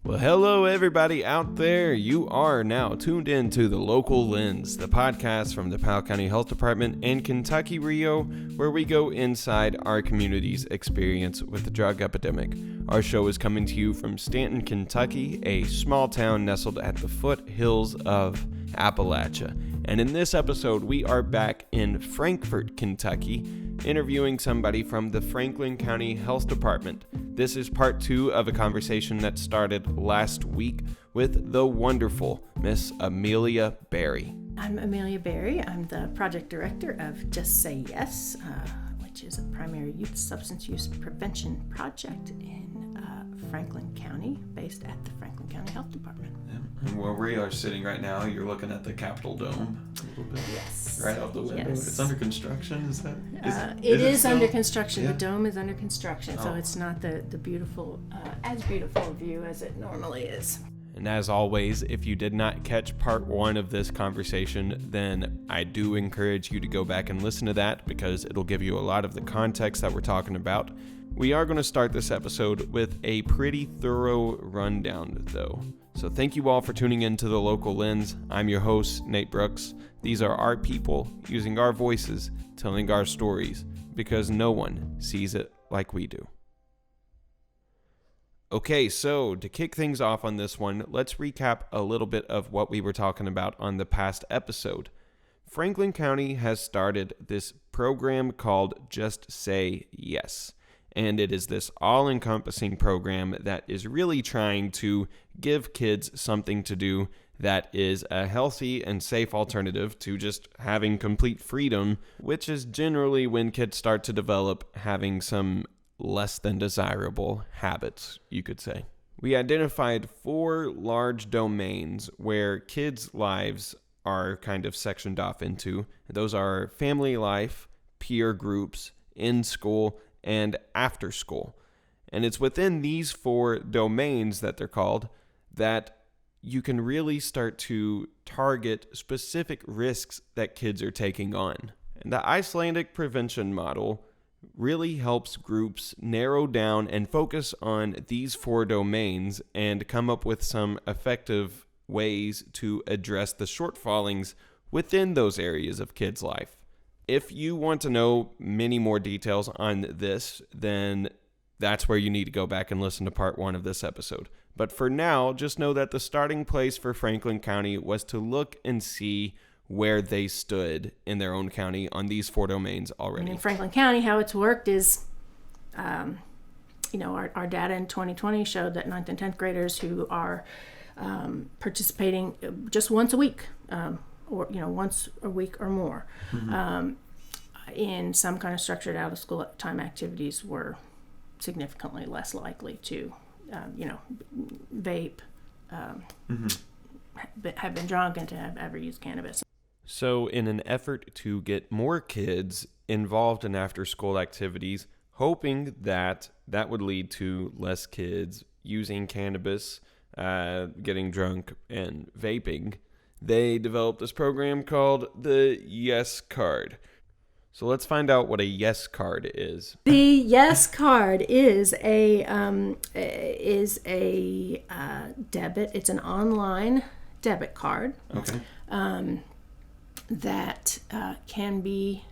Well, hello everybody out there. You are now tuned in to The Local Lens, the podcast from the Powell County Health Department in Kentucky, Rio, where we go inside our community's experience with the drug epidemic. Our show is coming to you from Stanton, Kentucky, a small town nestled at the foothills of Appalachia. And in this episode, we are back in Frankfort, Kentucky, interviewing somebody from the Franklin County Health Department. This is part 2 of a conversation that started last week with the wonderful Miss Amelia Berry. I'm Amelia Berry. I'm the project director of Just Say Yes, which is a primary youth substance use prevention project in Franklin County, based at the Franklin County Health Department. Yeah. And where we are sitting right now, you're looking at the Capitol Dome a little bit. Yes. Right out the window. Yes. It's under construction, is that? It is under still? construction. Yeah. The dome is under construction, so Oh. it's not the beautiful, as beautiful a view as it normally is. And as always, if you did not catch part 1 of this conversation, then I do encourage you to go back and listen to that because it'll give you a lot of the context that we're talking about. We are going to start this episode with a pretty thorough rundown, though. So thank you all for tuning in to The Local Lens. I'm your host, Nate Brooks. These are our people using our voices, telling our stories, because no one sees it like we do. Okay, so to kick things off on this one, let's recap a little bit of what we were talking about on the past episode. Franklin County has started this program called Just Say Yes. And it is this all-encompassing program that is really trying to give kids something to do that is a healthy and safe alternative to just having complete freedom, which is generally when kids start to develop having some less than desirable habits, you could say. We identified 4 large domains where kids' lives are kind of sectioned off into. Those are family life, peer groups, in school, and after school. And it's within these 4 domains that they're called that you can really start to target specific risks that kids are taking on. And the Icelandic prevention model really helps groups narrow down and focus on these 4 domains and come up with some effective ways to address the shortfallings within those areas of kids' life. If you want to know many more details on this, then that's where you need to go back and listen to part 1 of this episode. But for now, just know that the starting place for Franklin County was to look and see where they stood in their own county on these 4 domains already. And in Franklin County, how it's worked is, our data in 2020 showed that 9th and 10th graders who are participating just once a week, or once a week or more, in some kind of structured out of school time activities were significantly less likely to vape, have been drunk, and to have ever used cannabis. So in an effort to get more kids involved in after school activities, hoping that would lead to less kids using cannabis, getting drunk, and vaping, they developed this program called the Yes Card. So let's find out what a Yes Card is. The Yes Card is a debit. It's an online debit card. Okay. That can be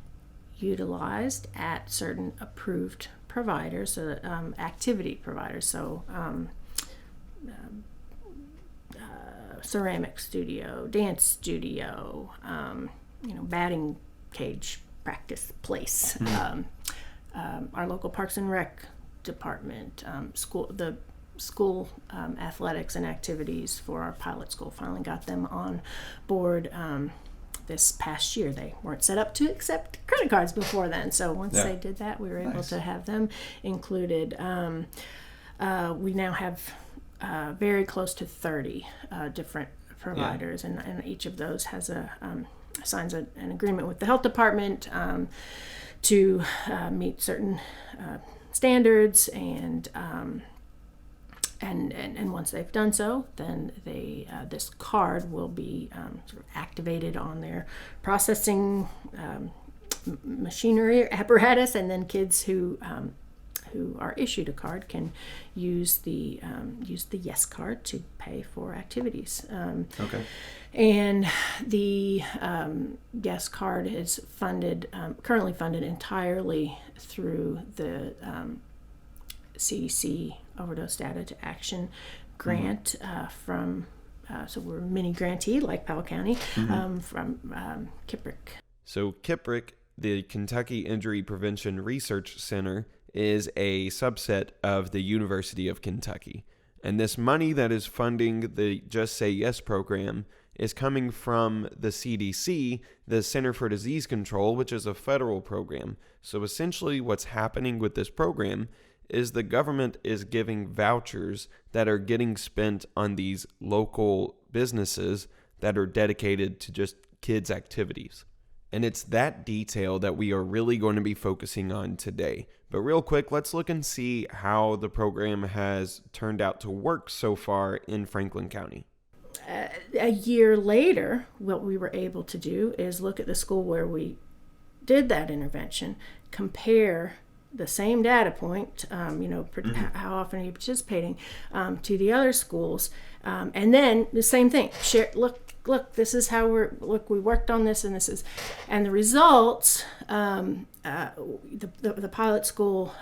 utilized at certain approved providers, so activity providers. So ceramic studio, dance studio, batting cage practice place, our local Parks and Rec department, the school athletics and activities for our pilot school. Finally got them on board this past year. They weren't set up to accept credit cards before then, so once they did that, we were able to have them included. We now have very close to 30 different providers, and each of those has signs an agreement with the health department to meet certain standards, and once they've done so, then this card will be sort of activated on their processing machinery apparatus, and then kids who who are issued a card can use the Yes card to pay for activities. Okay. And the Yes card is currently funded entirely through the CDC Overdose Data to Action grant from. So we're a mini grantee like Powell County from KIPRIC. So KIPRIC, the Kentucky Injury Prevention Research Center, is a subset of the University of Kentucky. And this money that is funding the Just Say Yes program is coming from the CDC, the Center for Disease Control, which is a federal program. So essentially what's happening with this program is the government is giving vouchers that are getting spent on these local businesses that are dedicated to just kids' activities. And it's that detail that we are really going to be focusing on today. But real quick, let's look and see how the program has turned out to work so far in Franklin County. A year later, what we were able to do is look at the school where we did that intervention, compare the same data point, how often are you participating, to the other schools, and then the same thing. Share. Look. This is how we worked on this, and the results. The pilot school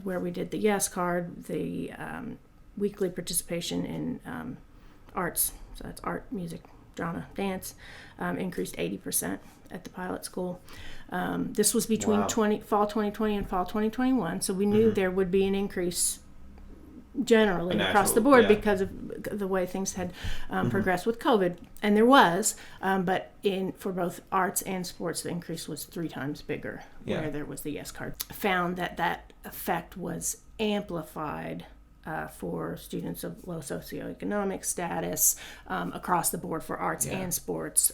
where we did the Yes card, the weekly participation in arts. So that's art, music, drama, dance, increased 80% at the pilot school. This was between fall 2020 and fall 2021, so we knew there would be an increase generally across the board because of the way things had progressed with COVID, and there was, but for both arts and sports, the increase was 3 times bigger where there was the Yes card. Found that effect was amplified for students of low socioeconomic status across the board for arts and sports.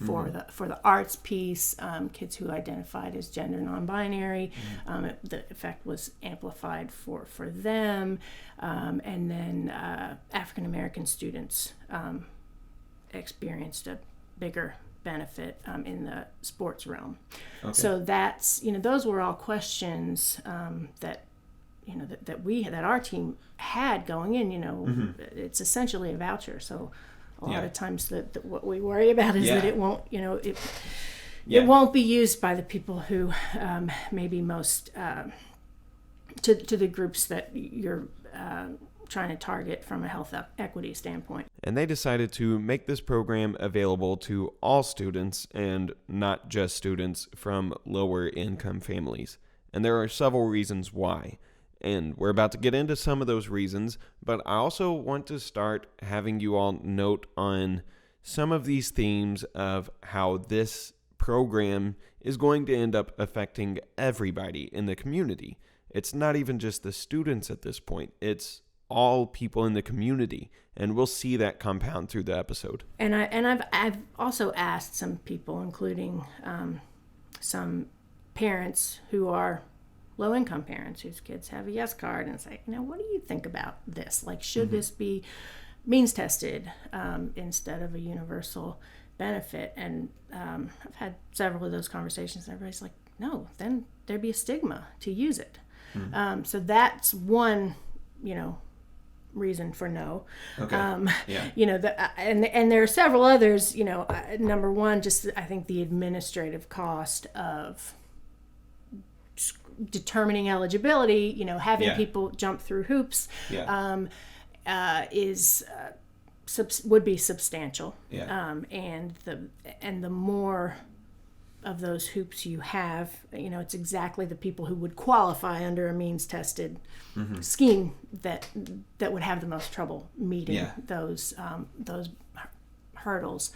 For the arts piece, kids who identified as gender non-binary, the effect was amplified for them. And then African American students experienced a bigger benefit in the sports realm. Okay. So that's, those were all questions that our team had going in. It's essentially a voucher. So a lot of times what we worry about is that it won't, it won't be used by the people who may be most to the groups that you're trying to target from a health equity standpoint. And they decided to make this program available to all students and not just students from lower income families. And there are several reasons why. And we're about to get into some of those reasons, but I also want to start having you all note on some of these themes of how this program is going to end up affecting everybody in the community. It's not even just the students at this point. It's all people in the community, and we'll see that compound through the episode. And I've also asked some people, including some parents who are low-income parents whose kids have a Yes card, and say, what do you think about this? Like, should this be means tested instead of a universal benefit? And I've had several of those conversations, and everybody's like, no, then there'd be a stigma to use it. So that's one, reason for no. Okay. And there are several others. Number one, just I think the administrative cost of determining eligibility, having people jump through hoops, would be substantial. And the more of those hoops you have, it's exactly the people who would qualify under a means tested scheme that would have the most trouble meeting those hurdles.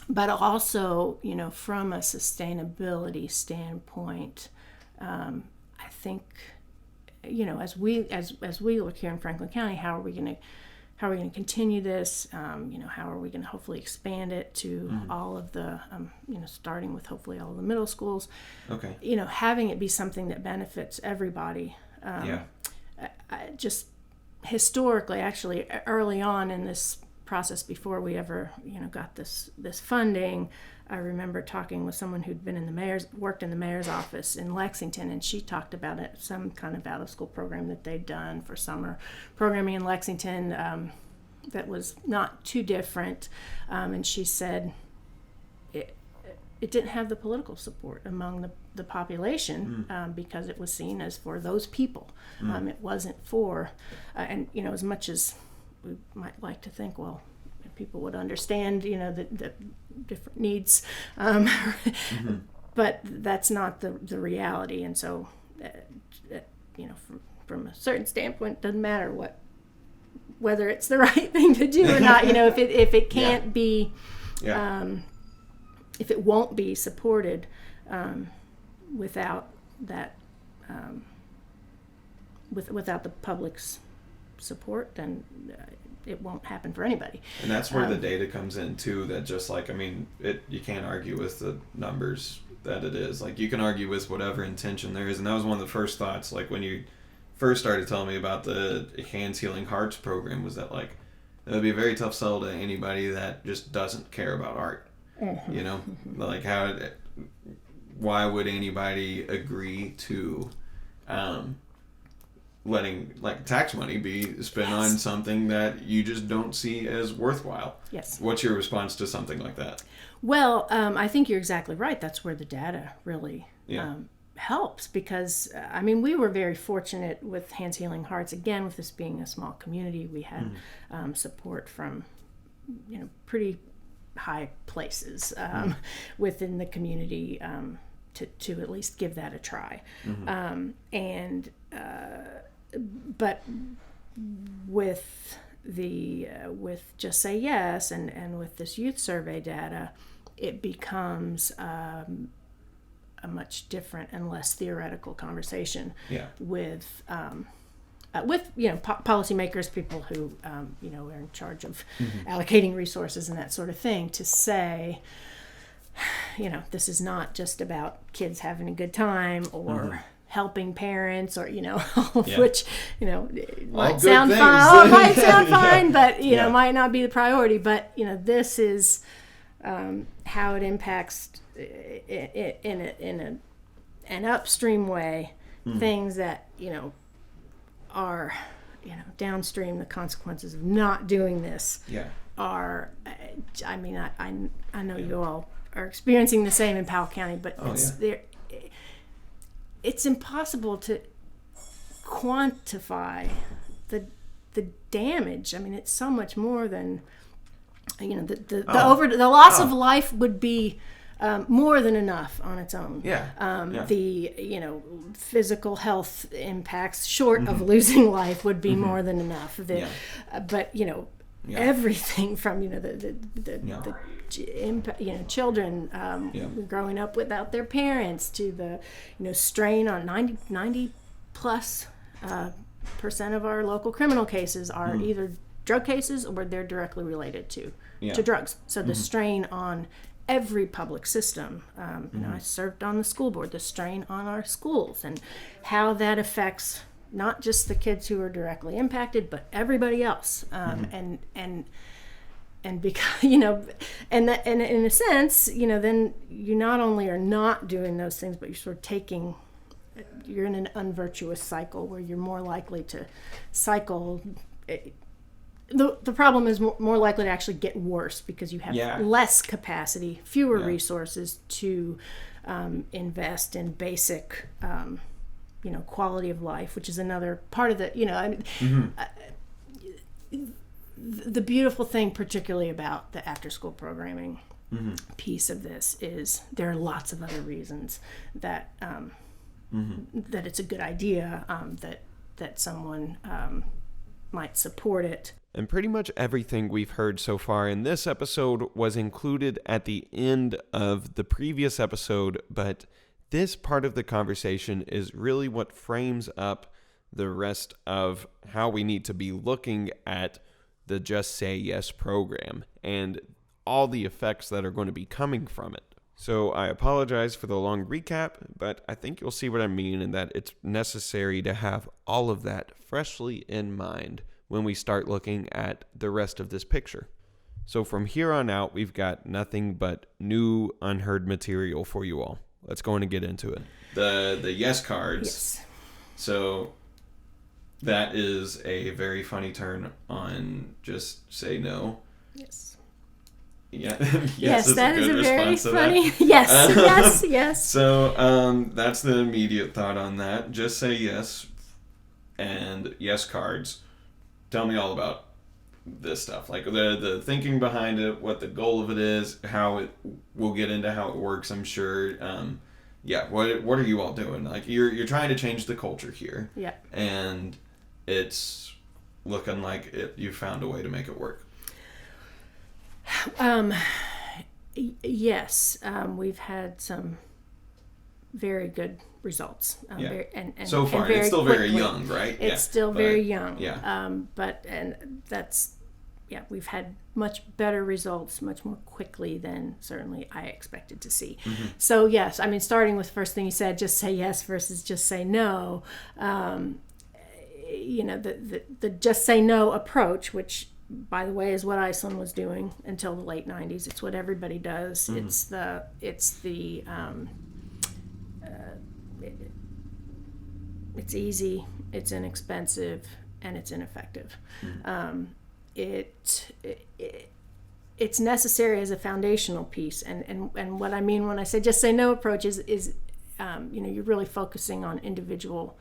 But also, from a sustainability standpoint, I think, as we look here in Franklin County, how are we going to continue this? How are we going to hopefully expand it to all of the, starting with hopefully all of the middle schools? Okay. Having it be something that benefits everybody. Just historically, actually, early on in this process before we ever, got this funding. I remember talking with someone who'd been worked in the mayor's office in Lexington, and she talked about some kind of out-of-school program that they'd done for summer programming in Lexington that was not too different, and she said it didn't have the political support among the population because it was seen as for those people. It wasn't for, and as much as we might like to think, well, people would understand, the different needs, but that's not the reality. And so, from a certain standpoint, it doesn't matter whether it's the right thing to do or not. If it can't be. If it won't be supported without that, without the public's support, then it won't happen for anybody. And that's where the data comes in too. That just you can't argue with the numbers that it is. Like, you can argue with whatever intention there is, and that was one of the first thoughts. Like, when you first started telling me about the Hands Healing Hearts program, was that it would be a very tough sell to anybody that just doesn't care about art. Why would anybody agree to letting tax money be spent on something that you just don't see as worthwhile? Yes. What's your response to something like that? Well, I think you're exactly right. That's where the data really helps, because we were very fortunate with Hands Healing Hearts. Again, with this being a small community, we had support from pretty high places within the community to at least give that a try. But with Just Say Yes and with this youth survey data, it becomes a much different and less theoretical conversation with policymakers, people who are in charge of allocating resources and that sort of thing, to say, this is not just about kids having a good time or helping parents, or which might sound fine. Might sound fine, but might not be the priority. But this is how it impacts in an upstream way things that are downstream. The consequences of not doing this are, I know you all are experiencing the same in Powell County, but it's impossible to quantify the damage. It's so much more than the loss of life would be more than enough on its own. The physical health impacts short of losing life would be more than enough. But everything from the children growing up without their parents, to the strain on 90 plus percent of our local criminal cases are either drug cases or they're directly related to drugs. So the strain on every public system, I served on the school board, the strain on our schools, and how that affects not just the kids who are directly impacted, but everybody else. And because and in a sense, then you not only are not doing those things, but you're sort of you're in an unvirtuous cycle where you're more likely to cycle. The problem is more likely to actually get worse because you have less capacity, fewer resources to invest in basic, quality of life, which is another part of the beautiful thing, particularly about the after-school programming piece of this, is there are lots of other reasons that that it's a good idea, that someone might support it. And pretty much everything we've heard so far in this episode was included at the end of the previous episode, but this part of the conversation is really what frames up the rest of how we need to be looking at the Just Say Yes program and all the effects that are going to be coming from it. So I apologize for the long recap, but I think you'll see what I mean, and that it's necessary to have all of that freshly in mind when we start looking at the rest of this picture. So from here on out, we've got nothing but new, unheard material for you all. Let's go in and get into it. The yes cards. Yes. So that is a very funny turn on just say no. Yes. Yeah. Yes, that is a very funny. That. Yes. So that's the immediate thought on that. Just say yes, and yes cards. Tell me all about this stuff, like the thinking behind it, what the goal of it is, how it. We'll get into how it works, I'm sure. What are you all doing? Like you're trying to change the culture here. Yeah. And it's looking like you found a way to make it work. Yes, we've had some very good results. And so far, and it's still quickly. Very young, right? It's still very young. Yeah. We've had much better results much more quickly than certainly I expected to see. Mm-hmm. So yes, I mean, starting with the first thing you said, just say yes versus just say no. The just say no approach, which by the way is what Iceland was doing until the late 90s. It's what everybody does. Mm-hmm. It's easy, it's inexpensive, and it's ineffective. Mm-hmm. It's necessary as a foundational piece, and what I mean when I say just say no approach is you're really focusing on individual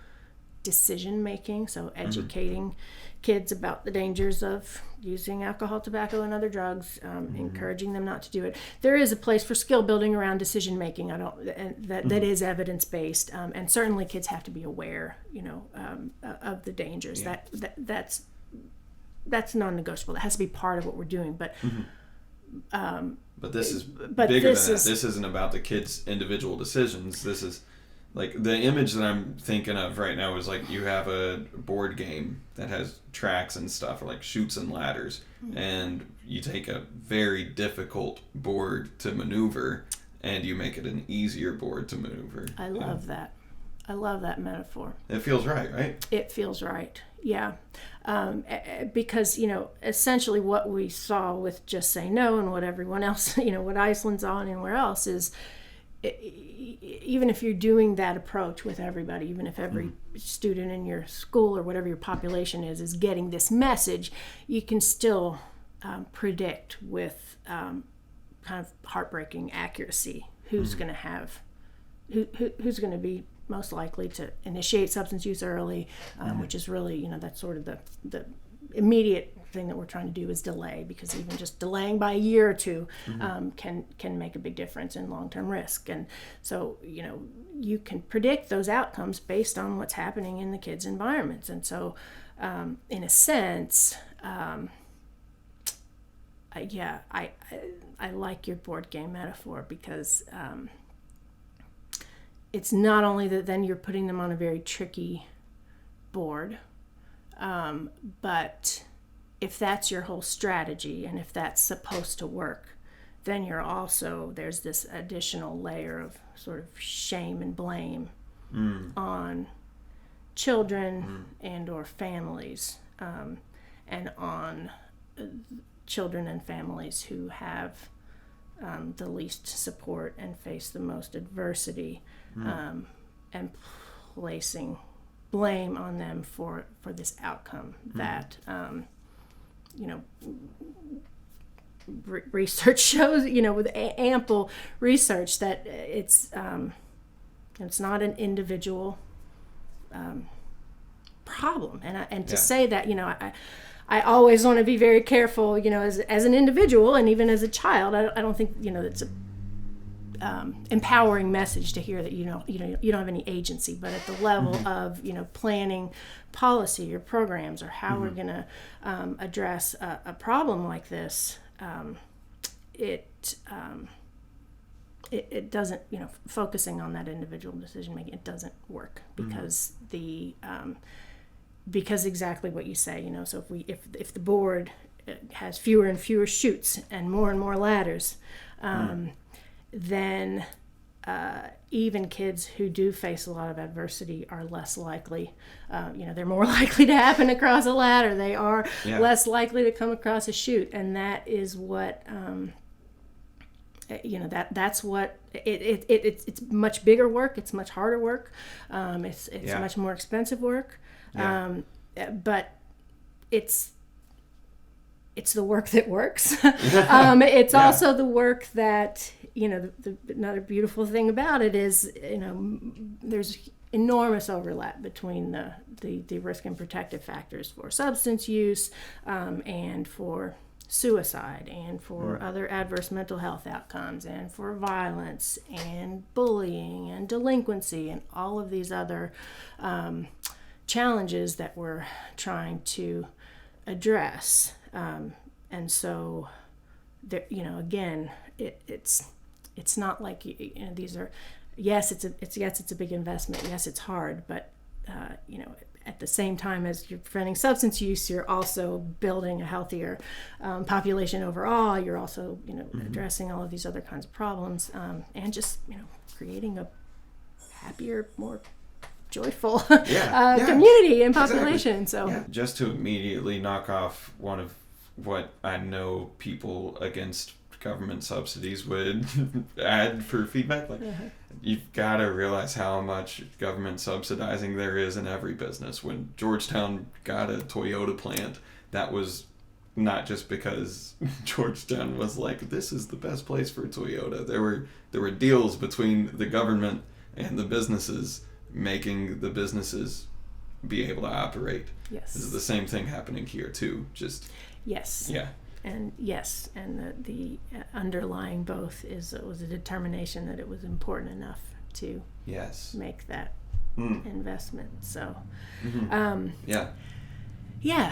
decision making, so educating kids about the dangers of using alcohol, tobacco, and other drugs, encouraging them not to do it. There is a place for skill building around decision making. That is evidence based, and certainly kids have to be aware, of the dangers. Yeah. That's non-negotiable. That has to be part of what we're doing. But this is bigger than that. This isn't about the kids' individual decisions. This is like the image that I'm thinking of right now is like you have a board game that has tracks and stuff, or like chutes and ladders, and you take a very difficult board to maneuver and you make it an easier board to maneuver. I love that. I love that metaphor. It feels right? It feels right, yeah. Because, essentially what we saw with Just Say No and what everyone else, what Iceland's on and where else is, even if you're doing that approach with everybody, even if every student in your school or whatever your population is getting this message, you can still predict with kind of heartbreaking accuracy who's going to have, who's going to be most likely to initiate substance use early, which is really, that's sort of the immediate thing that we're trying to do is delay, because even just delaying by a year or two can make a big difference in long-term risk. And so, you can predict those outcomes based on what's happening in the kids' environments. And so, in a sense, I like your board game metaphor, because it's not only that then you're putting them on a very tricky board, but if that's your whole strategy and if that's supposed to work, then there's this additional layer of sort of shame and blame on children and or families, and on children and families who have the least support and face the most adversity, and placing blame on them for this outcome that research shows, with ample research, that it's not an individual problem. And to say that, I always want to be very careful, as an individual and even as a child. I don't think it's a empowering message to hear that you don't have any agency. But at the level of planning policy or programs, or how we're going to address a problem like this, it doesn't, focusing on that individual decision making, it doesn't work, because because exactly what you say, so if the board has fewer and fewer chutes and more ladders, then even kids who do face a lot of adversity are less likely, they're more likely to happen across a ladder. They are less likely to come across a chute. And that is what, that's what, it's much bigger work. It's much harder work. It's much more expensive work. But it's the work that works. It's also the work that, another beautiful thing about it is, there's enormous overlap between the risk and protective factors for substance use and for suicide and for other adverse mental health outcomes and for violence and bullying and delinquency and all of these other challenges that we're trying to address. And so, there, again, it's not like these are. Yes, it's a big investment. Yes, it's hard, but at the same time as you're preventing substance use, you're also building a healthier population overall. You're also addressing all of these other kinds of problems, and just creating a happier, more joyful community and population. Exactly. So just to immediately knock off one of what I know people against government subsidies would add for feedback, you've got to realize how much government subsidizing there is in every business. When Georgetown got a Toyota plant, that was not just because Georgetown was like, this is the best place for Toyota. There were deals between the government and the businesses, making the businesses be able to operate. Yes. This is the same thing happening here too. Just yes. Yeah. And yes, and the underlying both was a determination that it was important enough to make that investment. So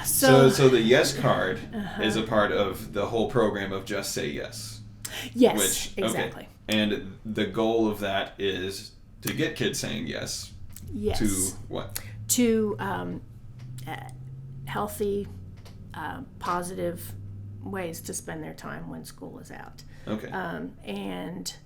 So the yes card is a part of the whole program of Just Say Yes. Yes, exactly. Okay. And the goal of that is to get kids saying yes. Yes. To what? To healthy, positive ways to spend their time when school is out. Okay. And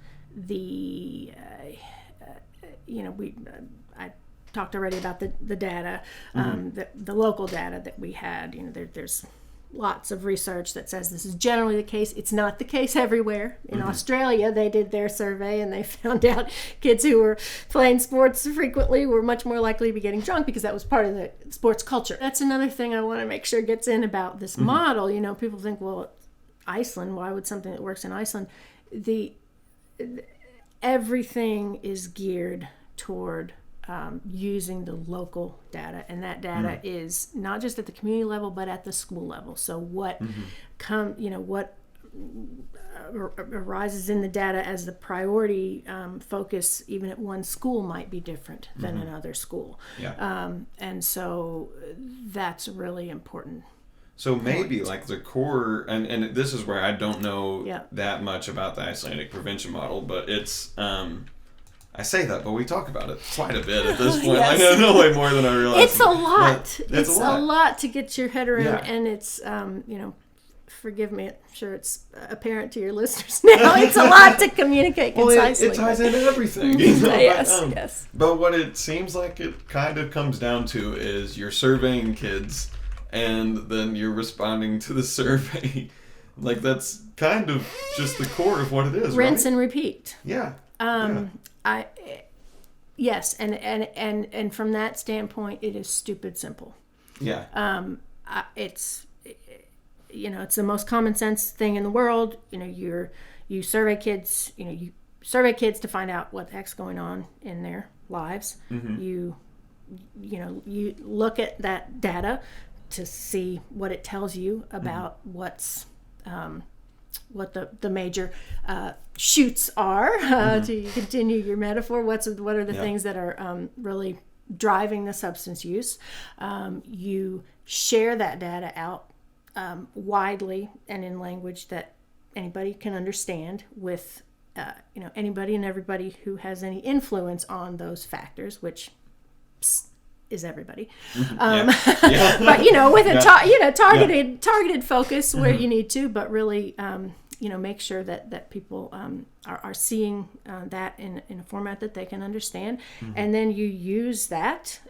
I talked already about the data, the local data that we had. There's lots of research that says this is generally the case. It's not the case everywhere. In Australia, they did their survey and they found out kids who were playing sports frequently were much more likely to be getting drunk because that was part of the sports culture. That's another thing I want to make sure gets in about this model. People think, well, Iceland, why would something that works in Iceland? Everything is geared toward using the local data, and that data is not just at the community level but at the school level. So what arises in the data as the priority focus even at one school might be different than another school. And so that's really important. So maybe like the core, and this is where I don't know that much about the Icelandic prevention model, but it's I say that, but we talk about it quite a bit at this point. Yes. I know way more than I realize. It's a lot. It's a lot to get your head around, and it's forgive me, I'm sure it's apparent to your listeners now. It's a lot to communicate concisely. It ties into everything. Yes. But what it seems like it kind of comes down to is you're surveying kids, and then you're responding to the survey. Like that's kind of just the core of what it is. Rinse right? and repeat. Yeah. Yes, and from that standpoint, it is stupid simple. Yeah. It's the most common sense thing in the world. You survey kids. You survey kids to find out what the heck's going on in their lives. You look at that data to see what it tells you about what the major chutes are, to continue your metaphor. What are the things that are really driving the substance use? You share that data out widely and in language that anybody can understand with anybody and everybody who has any influence on those factors, which is everybody. But with a targeted focus where you need to, but really make sure that people are seeing that in a format that they can understand, and then you use that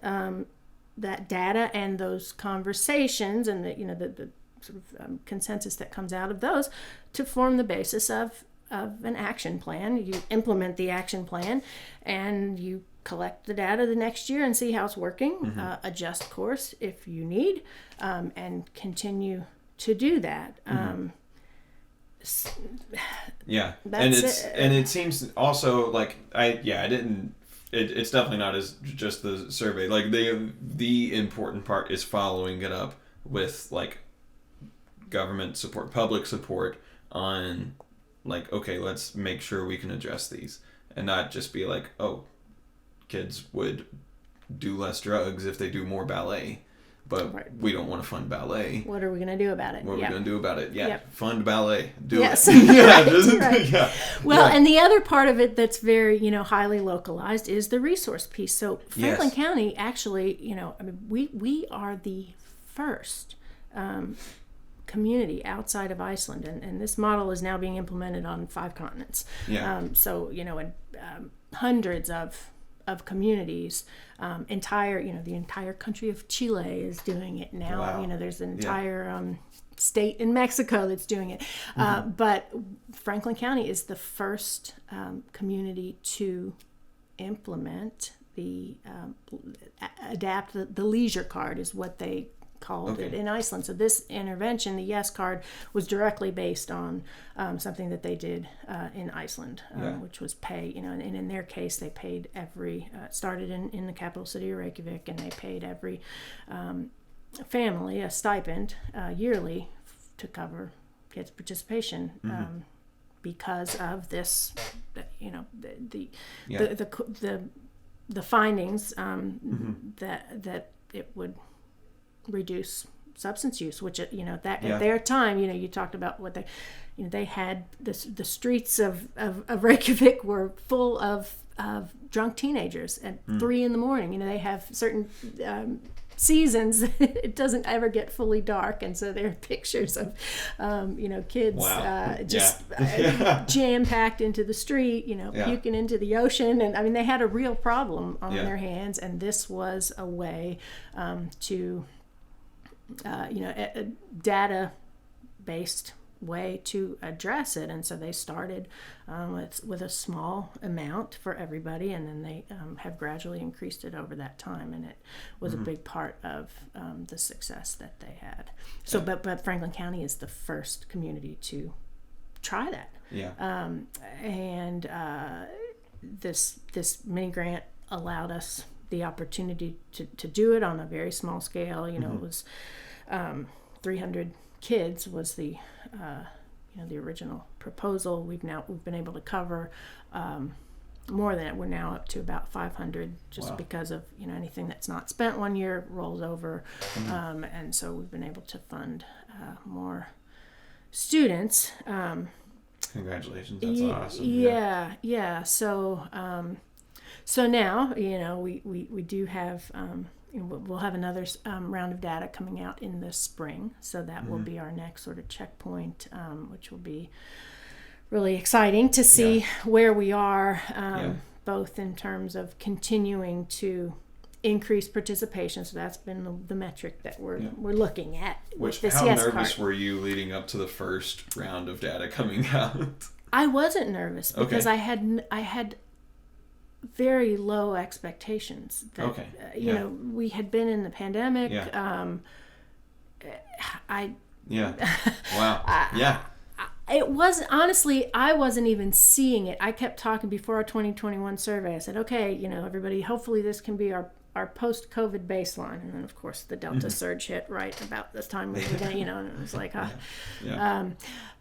that data and those conversations and the sort of consensus that comes out of those to form the basis of an action plan. You implement the action plan, and you collect the data the next year and see how it's working. Adjust course if you need, and continue to do that. And it seems also like I didn't. It's definitely not as just the survey. Like the important part is following it up with like government support, public support on like, okay, let's make sure we can address these, and not just be like, oh, kids would do less drugs if they do more ballet. But we don't want to fund ballet. What are we going to do about it? What are we going to do about it? Yeah, fund ballet. Do it. Right. Yeah. Well, and the other part of it that's very, highly localized is the resource piece. So Franklin County actually, we are the first community outside of Iceland, and this model is now being implemented on 5 continents. Yeah. Hundreds of communities, the entire country of Chile is doing it now. Wow. There's an entire state in Mexico that's doing it. But Franklin County is the first community to implement adapt the leisure card is what they called it in Iceland. So this intervention, the Yes card, was directly based on something that they did in Iceland, which was pay, and in their case, they paid every, started in the capital city of Reykjavik, and they paid every family a stipend yearly to cover kids' participation because of this, the findings that it would reduce substance use, which at their time, you talked about what they had the streets of Reykjavik were full of drunk teenagers at 3 a.m. They have certain seasons it doesn't ever get fully dark, and so there are pictures of kids jam packed into the street, puking into the ocean, and they had a real problem on their hands, and this was a way to a data-based way to address it. And so they started with a small amount for everybody, and then they have gradually increased it over that time, and it was a big part of the success that they had. So but Franklin County is the first community to try that. This mini grant allowed us the opportunity to do it on a very small scale. It was 300 kids was the original proposal. We've been able to cover more than it. We're now up to about 500 just because of anything that's not spent one year rolls over, and so we've been able to fund more students. Congratulations, that's awesome. Yeah. So now, we do have, we'll have another round of data coming out in the spring. So that will be our next sort of checkpoint, which will be really exciting to see where we are, both in terms of continuing to increase participation. So that's been the metric that we're looking at. How nervous were you leading up to the first round of data coming out? I wasn't nervous because I had very low expectations. That, we had been in the pandemic. It wasn't, honestly, I wasn't even seeing it. I kept talking before our 2021 survey. I said, okay, everybody, hopefully this can be our post-COVID baseline. And then, of course, the Delta surge hit right about this time. And it was like,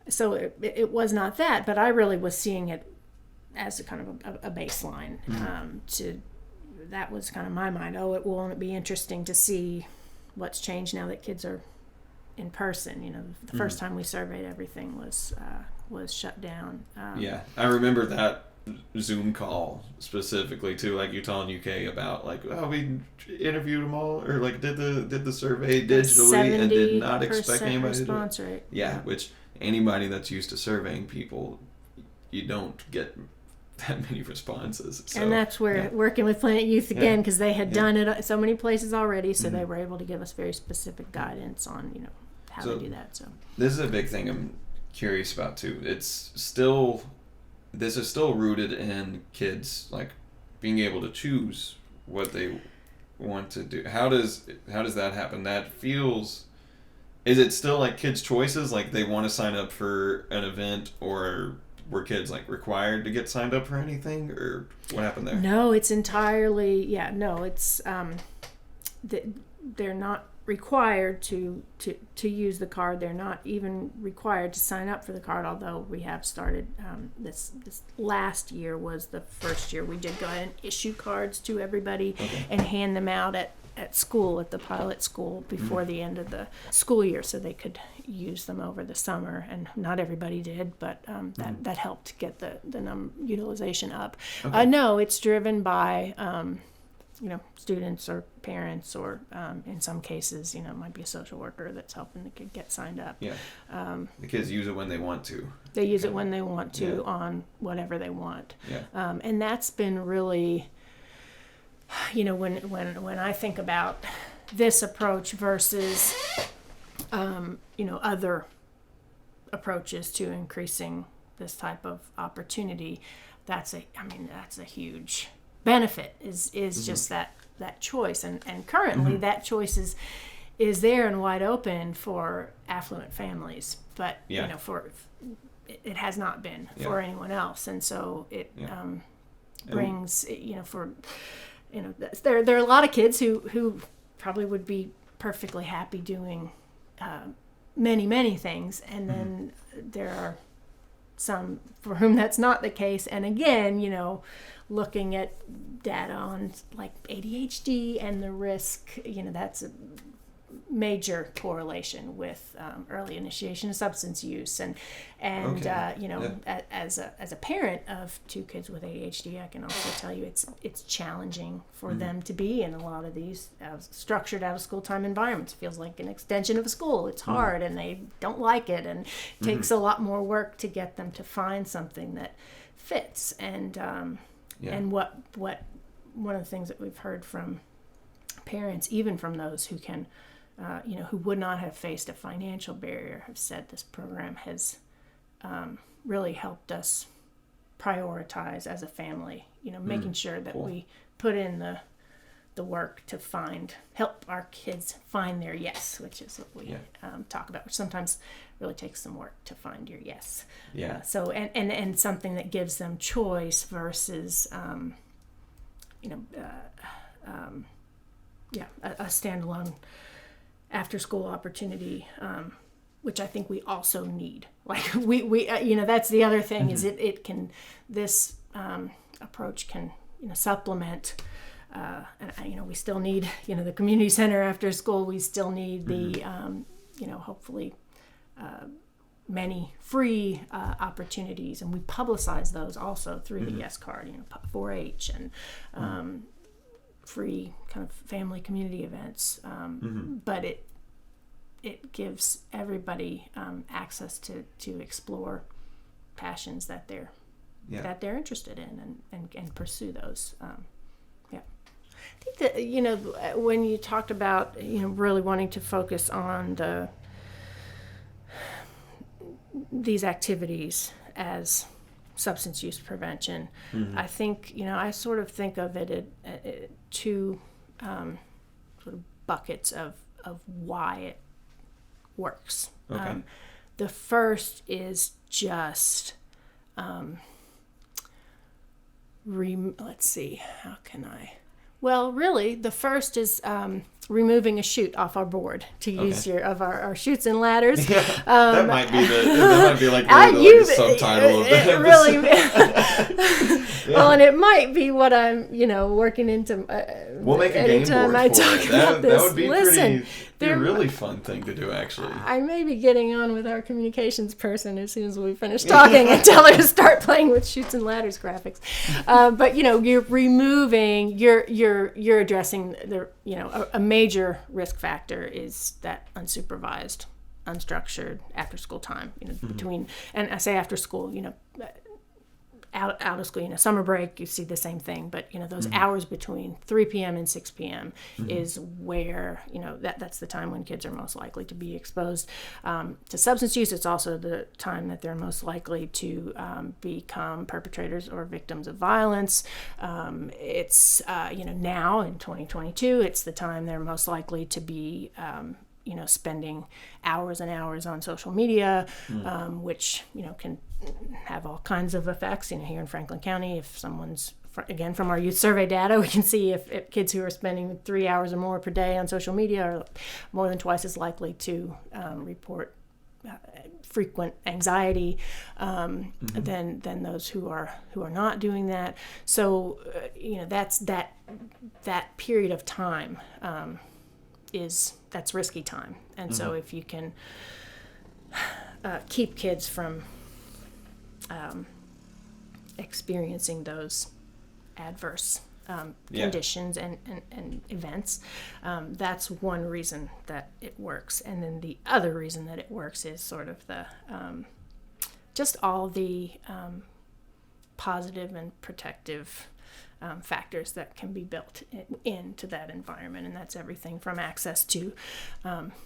so it was not that, but I really was seeing it as a kind of a baseline. That was kind of my mind. It will be interesting to see what's changed now that kids are in person. The first time we surveyed, everything was shut down. I remember that Zoom call specifically too, like Utah and UK about we interviewed them all, or did the survey digitally and did not expect anybody response to do it. Rate. Which anybody that's used to surveying people, you don't get that many responses. So, and that's where working with Planet Youth again, because they had done it so many places already, so they were able to give us very specific guidance on how to do that. So this is a big thing I'm curious about too. This is still rooted in kids like being able to choose what they want to do. How does that happen? Is it still like kids' choices? Like they want to sign up for an event, or were kids like required to get signed up for anything, or what happened there? No, it's entirely it's they're not required to use the card. They're not even required to sign up for the card, although we have started this last year was the first year we did go ahead and issue cards to everybody and hand them out at school, at the pilot school, before the end of the school year, so they could use them over the summer. And not everybody did, but that helped get the utilization up. No, it's driven by students or parents, or in some cases, it might be a social worker that's helping the kid get signed up. Yeah. The kids use it when they want to. They use it when they want to on whatever they want. Yeah. And that's been really, when I think about this approach versus, other approaches to increasing this type of opportunity, that's a huge benefit is just that choice, and currently that choice is there and wide open for affluent families, but it has not been for anyone else, and so it brings there are a lot of kids who probably would be perfectly happy doing many things, and then there are some for whom that's not the case. And again, looking at data on like ADHD and the risk, that's a major correlation with early initiation of substance use, and as a parent of two kids with ADHD, I can also tell you it's challenging for them to be in a lot of these structured out of school time environments. It feels like an extension of a school. It's hard, and they don't like it, and it takes a lot more work to get them to find something that fits. And what one of the things that we've heard from parents, even from those who can who would not have faced a financial barrier, have said this program has really helped us prioritize as a family, making sure that we put in the work to help our kids find their yes, which is what we talk about, which sometimes really takes some work to find your yes. Yeah. So and something that gives them choice versus a standalone after school opportunity, which I think we also need. Like we that's the other thing is it can, this approach can supplement. And we still need the community center after school. We still need the hopefully many free opportunities, and we publicize those also through the Yes Card. 4-H and free kind of family community events. But it gives everybody access to explore passions that they're interested in and pursue those. I think that when you talked about really wanting to focus on these activities as substance use prevention, I think I sort of think of it at two sort of buckets of why it works. Okay. The first is just let's see, how can I? Well, really, the first is removing a chute off our board, to use our chutes and ladders. Yeah, that might be like the subtitle of the really. Well, and it might be what I'm working into. We'll make a game board for it. That would be a really fun thing to do, actually. I may be getting on with our communications person as soon as we finish talking and tell her to start playing with chutes and ladders graphics. But you're removing, you're addressing a major risk factor is that unsupervised unstructured after school time, between, and I say after school, out of school, summer break, you see the same thing, but those hours between 3 p.m. and 6 p.m. is where that's the time when kids are most likely to be exposed to substance use. It's also the time that they're most likely to become perpetrators or victims of violence. It's now in 2022, it's the time they're most likely to be spending hours and hours on social media, which can have all kinds of effects. Here in Franklin County, if someone's, again, from our youth survey data, we can see if kids who are spending 3 hours or more per day on social media are more than twice as likely to report frequent anxiety than those who are not doing that. So that's that period of time that's risky time, and so if you can keep kids from experiencing those adverse conditions and events, that's one reason that it works. And then the other reason that it works is sort of the just all the positive and protective factors that can be built into that environment, and that's everything from access to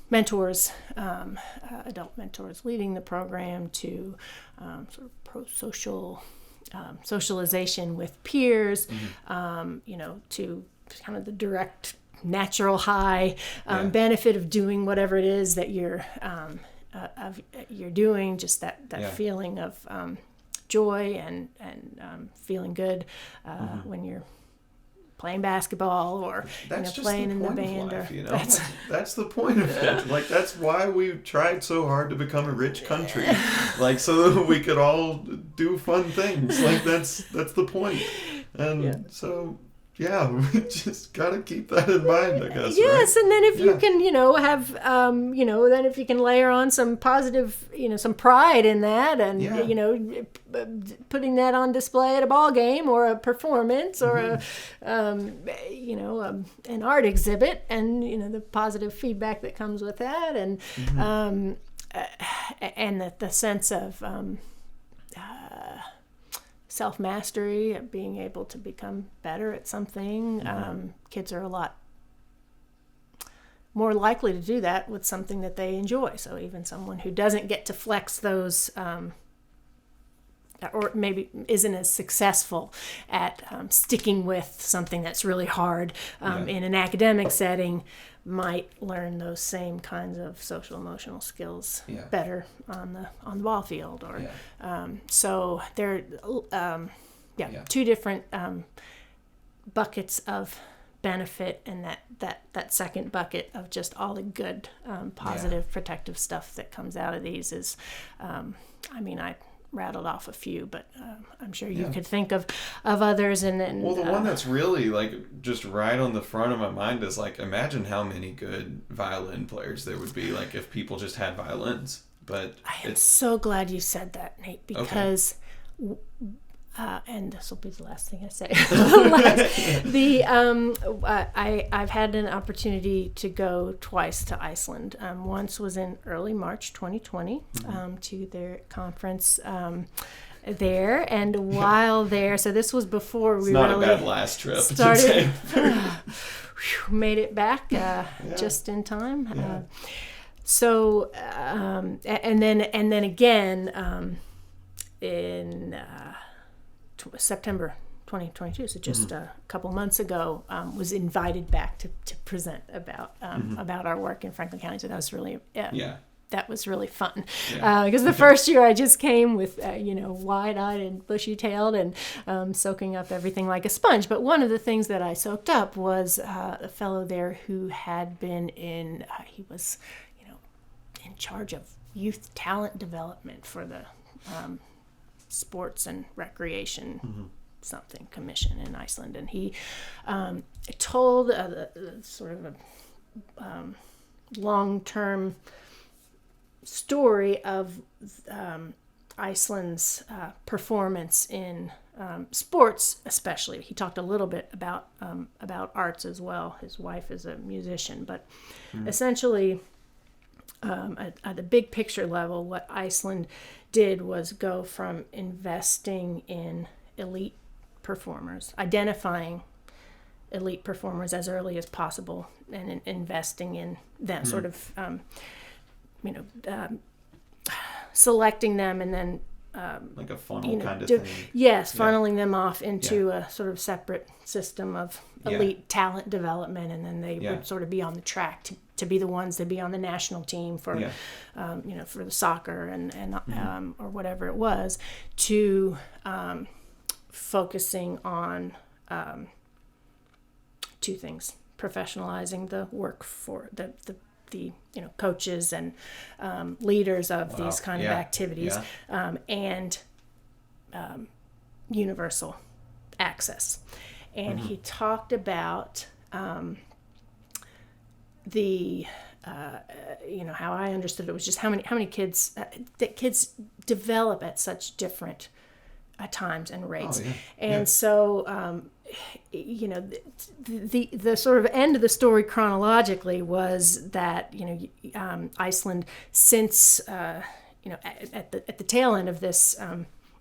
mentors, adult mentors leading the program, to sort of pro-social socialization with peers, to kind of the direct natural high benefit of doing whatever it is that you're doing, just that feeling of joy and feeling good when you're playing basketball or playing in the band. That's the point of it. Like, that's why we tried so hard to become a rich country, so that we could all do fun things. That's the point. And so we just gotta keep that in mind, I guess. Yes, right? And then if you can, have, then if you can layer on some positive, some pride in that, and putting that on display at a ball game or a performance or an art exhibit, and the positive feedback that comes with that, and the sense of self-mastery, being able to become better at something. Kids are a lot more likely to do that with something that they enjoy. So even someone who doesn't get to flex those, or maybe isn't as successful at sticking with something that's really hard in an academic setting, might learn those same kinds of social emotional skills better on the ball field. Or so there two different buckets of benefit, and that second bucket of just all the good positive protective stuff that comes out of these is I rattled off a few, but I'm sure you could think of others. And then, well, the one that's really just right on the front of my mind is imagine how many good violin players there would be if people just had violins. But I am so glad you said that, Nate, because and this will be the last thing I say. I've had an opportunity to go twice to Iceland. Once was in early March 2020 to their conference there, and while there, so this was before we not really a bad last trip started. Made it back just in time. So and then again in September 2022, so just a couple months ago, was invited back to present about our work in Franklin County. So that was really that was really fun, because the first year I just came with wide-eyed and bushy-tailed and soaking up everything like a sponge. But one of the things that I soaked up was a fellow there who had been in he was in charge of youth talent development for the Sports and Recreation something commission in Iceland, and he told sort of a long-term story of Iceland's performance in sports, especially. He talked a little bit about arts as well. His wife is a musician, but essentially at the big picture level, what Iceland did was go from investing in elite performers, identifying elite performers as early as possible, and investing in them, sort of, selecting them, and then like a funnel kind of thing. Yes, funneling them off into a sort of separate system of elite talent development, and then they would sort of be on the track to be the ones to be on the national team for, for the soccer and or whatever it was, to focusing on two things: professionalizing the work for the coaches and leaders of these kind of activities, and universal access. And he talked about how I understood it was just how many kids that kids develop at such different times and rates. So the sort of end of the story chronologically was that Iceland, since at the tail end of this,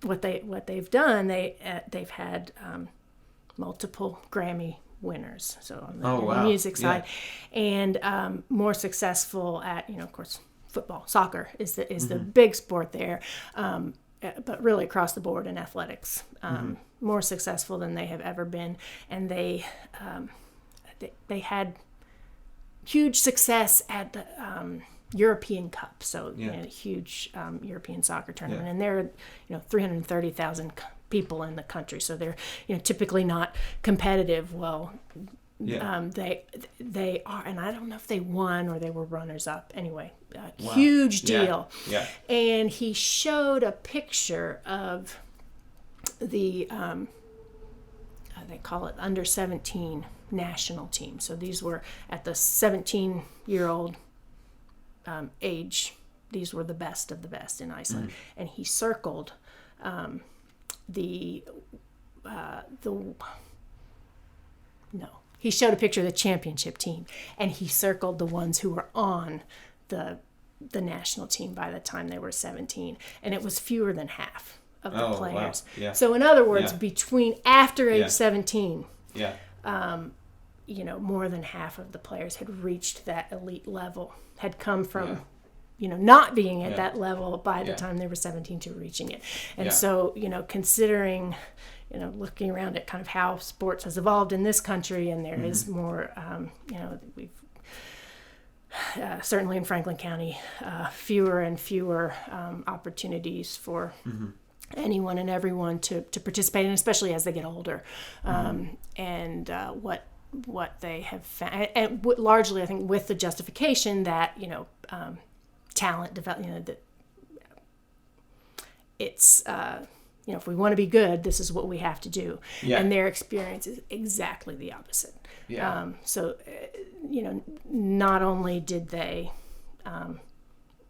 what they've done, they've had multiple Grammy winners, so on the music side, and more successful at of course football, soccer is the big sport there, but really across the board in athletics, more successful than they have ever been, and they had huge success at the European Cup, so huge European soccer tournament, and there are 330,000 people in the country, so they're typically not competitive. Well, they are, and I don't know if they won or they were runners up. Anyway, huge deal. And he showed a picture of the they call it under 17 national team. So these were at the 17-year-old age. These were the best of the best in Iceland, and he circled he showed a picture of the championship team, and he circled the ones who were on the national team by the time they were 17, and it was fewer than half of the players. So in other words, between after age 17, more than half of the players had reached that elite level, had come from not being at that level by the time they were 17 to reaching it. And so, considering, looking around at kind of how sports has evolved in this country, and there is more, we've certainly in Franklin County, fewer and fewer opportunities for anyone and everyone to participate in, especially as they get older. And what they have found, and largely I think with the justification that, talent development, that it's if we want to be good, this is what we have to do. And their experience is exactly the opposite. So not only did they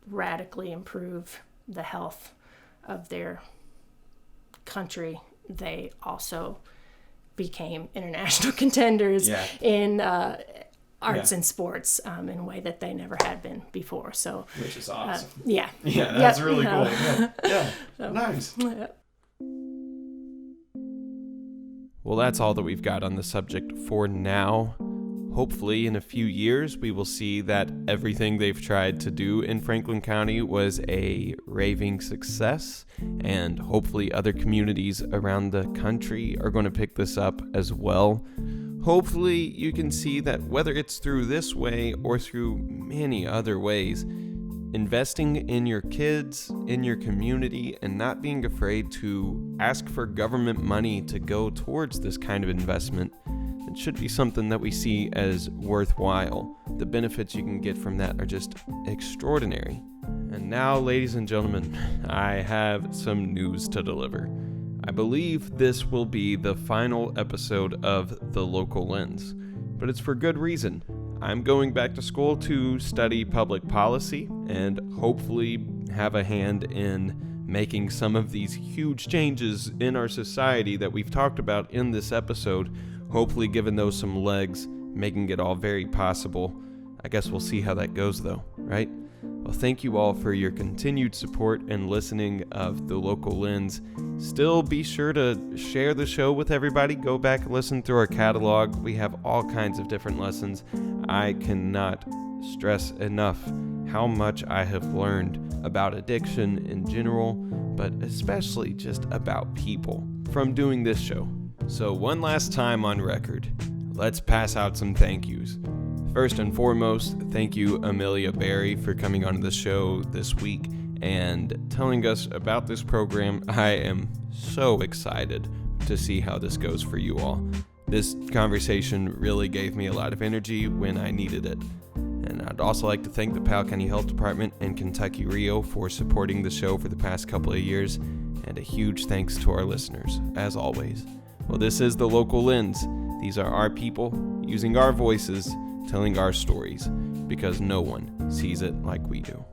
radically improve the health of their country, they also became international contenders in arts and sports in a way that they never had been before. So, which is awesome. That's really cool. So, nice. Well, that's all that we've got on the subject for now. Hopefully, in a few years, we will see that everything they've tried to do in Franklin County was a raving success, and hopefully other communities around the country are going to pick this up as well. Hopefully, you can see that whether it's through this way or through many other ways, investing in your kids, in your community, and not being afraid to ask for government money to go towards this kind of investment, it should be something that we see as worthwhile. The benefits you can get from that are just extraordinary. And now, ladies and gentlemen, I have some news to deliver. I believe this will be the final episode of The Local Lens, but it's for good reason. I'm going back to school to study public policy and hopefully have a hand in making some of these huge changes in our society that we've talked about in this episode, hopefully giving those some legs, making it all very possible. I guess we'll see how that goes though, right? Well, thank you all for your continued support and listening of The Local Lens. Still be sure to share the show with everybody. Go back and listen through our catalog. We have all kinds of different lessons. I cannot stress enough how much I have learned about addiction in general, but especially just about people from doing this show. So one last time on record, let's pass out some thank yous. First and foremost, thank you, Amelia Berry, for coming on the show this week and telling us about this program. I am so excited to see how this goes for you all. This conversation really gave me a lot of energy when I needed it. And I'd also like to thank the Powell County Health Department and Kentucky Rio for supporting the show for the past couple of years. And a huge thanks to our listeners, as always. Well, this is The Local Lens. These are our people using our voices, telling our stories, because no one sees it like we do.